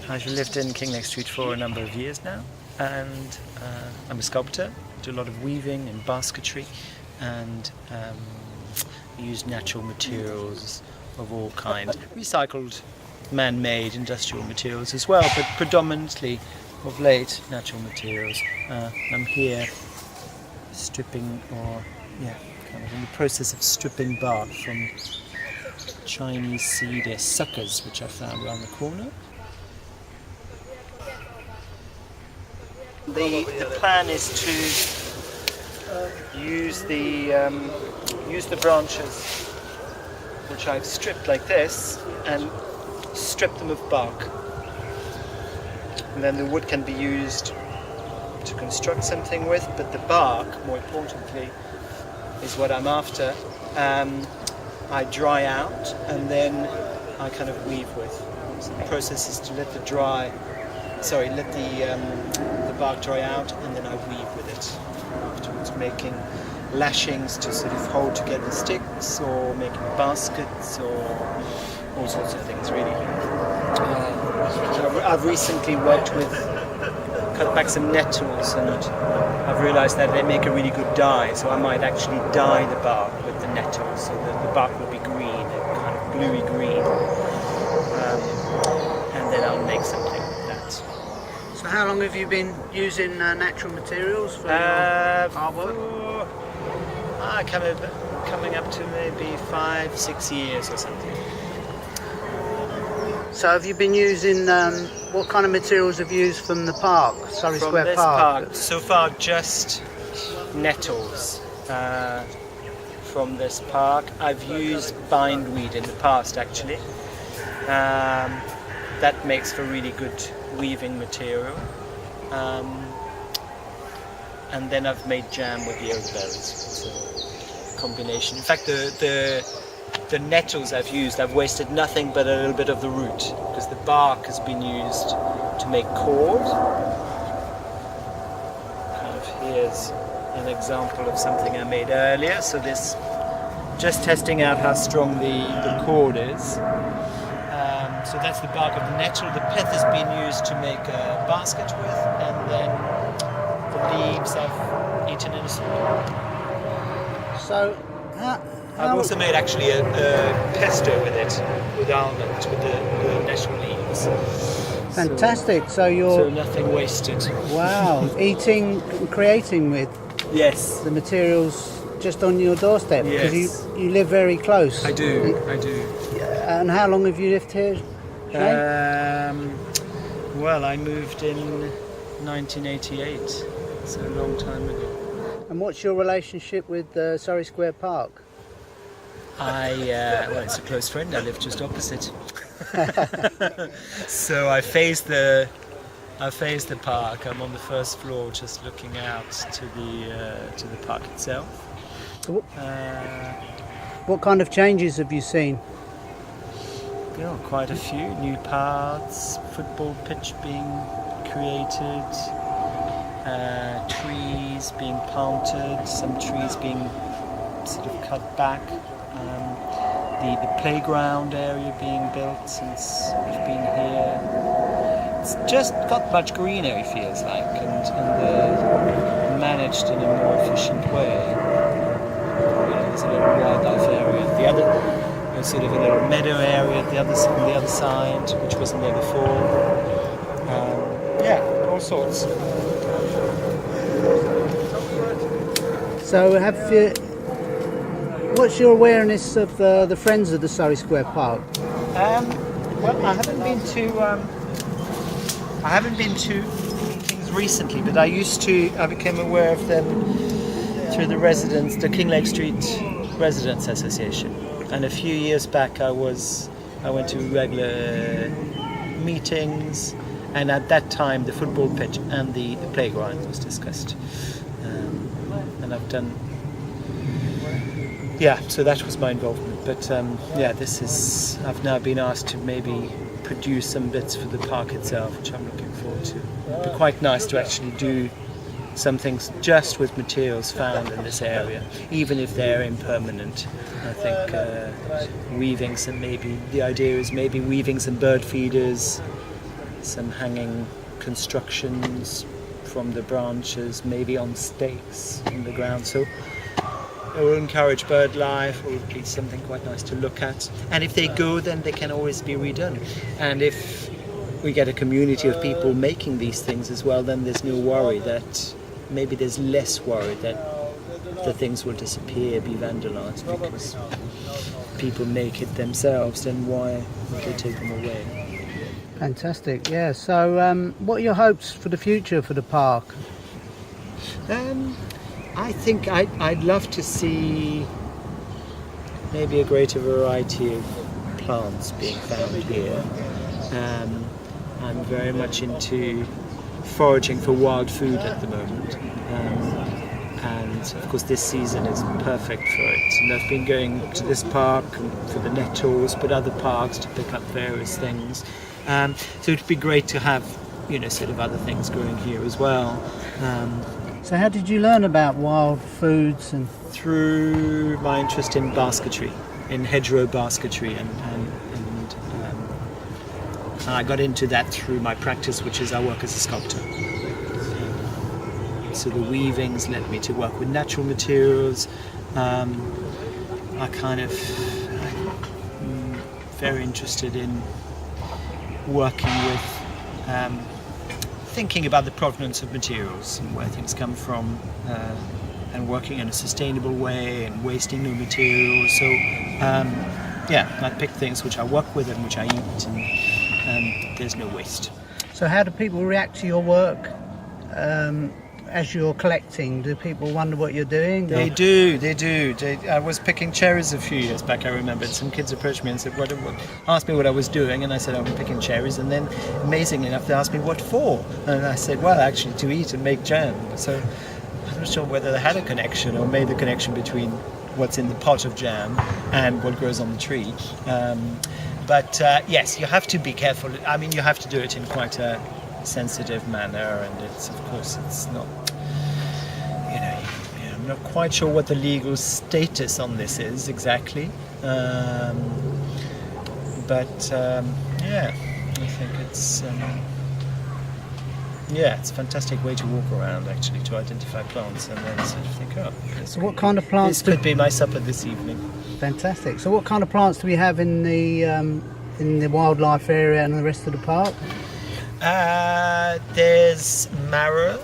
I've lived in Kinglake Street for a number of years now, and I'm a sculptor. Do a lot of weaving and basketry, and use natural materials of all kinds. Recycled, man-made industrial materials as well, but predominantly of late natural materials. I'm here stripping, or kind of in the process of stripping bark from Chinese cedar suckers, which I found around the corner. The plan is to use the branches which I've stripped like this and strip them of bark, and then the wood can be used to construct something with, but the bark, more importantly, is what I'm after. I dry out and then I kind of weave with. So the process is to let the bark dry out, and then I weave with it afterwards, making lashings to sort of hold together sticks, or making baskets, or all sorts of things really. I've recently worked with, cut back some nettles, and I've realised that they make a really good dye, so I might actually dye the bark with the nettles so that the bark will be green, a kind of bluey green, and then I'll make something with that. So how long have you been using natural materials for your artwork? Coming up to maybe 5-6 years or something. So have you been using, what kind of materials have you used from the park, Surrey Square this Park? So far just nettles from this park. I've used bindweed in the past actually. That makes for really good weaving material. And then I've made jam with the elderberries. It's a combination. In fact, the nettles I've used, I've wasted nothing but a little bit of the root, because the bark has been used to make cord. Kind of here's an example of something I made earlier. So this, just testing out how strong the cord is. So that's the bark of the nettle. The pith has been used to make a basket with, and then the leaves I've eaten in a soup. So I've also made actually a pesto with it, with almonds, with the nettle leaves. Fantastic. So nothing wasted. Wow, creating with the materials just on your doorstep, because you live very close. I do. And how long have you lived here, Shane? Well, I moved in 1988, so a long time ago. And what's your relationship with Surrey Square Park? Well, it's a close friend. I live just opposite. So I face the park. I'm on the first floor, just looking out to the park itself. What kind of changes have you seen? Quite a few new paths, football pitch being created, trees being planted, some trees being sort of cut back, the playground area being built since we've been here. It's just got much greener, it feels like, and managed in a more efficient way. There's a little wildlife area. There's sort of a little meadow area on the other side, which wasn't there before. All sorts. So what's your awareness of the Friends of the Surrey Square Park? Well, I haven't been to things recently, but I became aware of them through the Kinglake Street Residents Association. And a few years back I went to regular meetings, and at that time the football pitch and the playground was discussed. And I've done, so that was my involvement. But I've now been asked to maybe produce some bits for the park itself, which I'm looking forward to. It'd be quite nice to actually do some things just with materials found in this area, even if they're impermanent. I think weaving some, the idea is maybe weaving some bird feeders some hanging constructions from the branches, maybe on stakes in the ground. So it will encourage bird life, or at least something quite nice to look at. And if they go, then they can always be redone. And if we get a community of people making these things as well, then there's no worry that, maybe there's less worry that the things will disappear, be vandalized, because people make it themselves, then why would they take them away? Fantastic, yeah. So what are your hopes for the future for the park? I think I'd love to see maybe a greater variety of plants being found here. I'm very much into foraging for wild food at the moment. And of course this season is perfect for it. And I've been going to this park for the nettles, but other parks to pick up various things. So it'd be great to have, sort of other things growing here as well. So how did you learn about wild foods? And through my interest in basketry, in hedgerow basketry, and I got into that through my practice, which is I work as a sculptor. So the weavings led me to work with natural materials. I'm very interested in working with thinking about the provenance of materials and where things come from, and working in a sustainable way and wasting no materials. So I pick things which I work with and which I eat, and there's no waste. so how do people react to your work as you're collecting? Do people wonder what you're doing? They do. I was picking cherries a few years back, I remember. Some kids approached me and said, asked me what I was doing, and I said, I'm picking cherries. And then, amazingly enough, they asked me what for. And I said, well, actually, to eat and make jam. So I'm not sure whether they had a connection or made the connection between what's in the pot of jam and what grows on the tree. But yes, you have to be careful. I mean, you have to do it in quite a sensitive manner, and it's not, I'm not quite sure what the legal status on this is exactly, but I think it's it's a fantastic way to walk around, actually, to identify plants and then sort of think, so what kind of plants this could be my supper this evening. Fantastic. So what kind of plants do we have in the wildlife area and the rest of the park? There's marrow,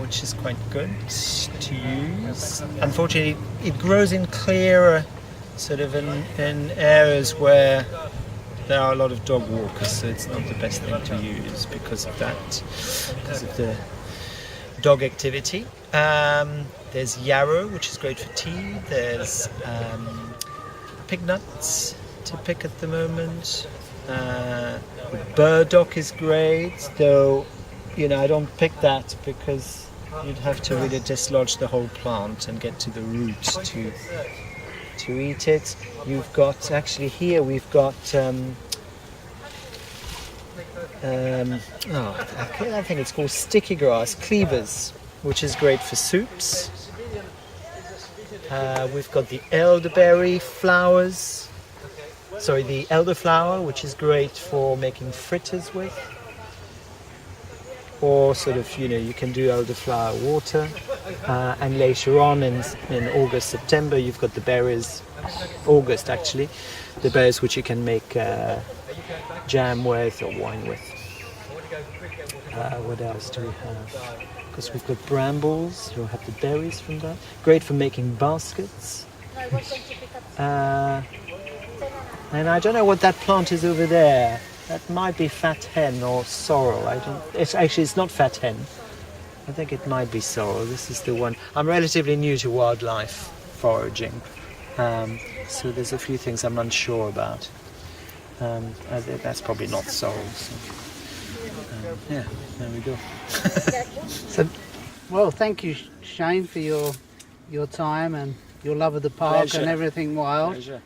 which is quite good to use. Unfortunately, it grows in clearer, sort of in areas where there are a lot of dog walkers, so it's not the best thing to use because of that, because of the dog activity. There's yarrow, which is great for tea. There's pig nuts to pick at the moment. Burdock is great, though I don't pick that because you'd have to really dislodge the whole plant and get to the root to eat it. You've got, actually here we've got I think it's called sticky grass, cleavers, which is great for soups. We've got the elderberry flowers. Sorry, the elderflower, which is great for making fritters with. Or sort of, you can do elderflower water. And later on in August, September, you've got the berries, August actually, the berries which you can make jam with or wine with. What else do we have? Because we've got brambles, you'll have the berries from that. Great for making baskets. And I don't know what that plant is over there. That might be fat hen or sorrel. It's not fat hen. I think it might be sorrel. This is the one. I'm relatively new to wildlife foraging, so there's a few things I'm unsure about. That's probably not sorrel. So, there we go. Well, thank you, Shane, for your time and your love of the park. Pleasure. And everything wild. Pleasure.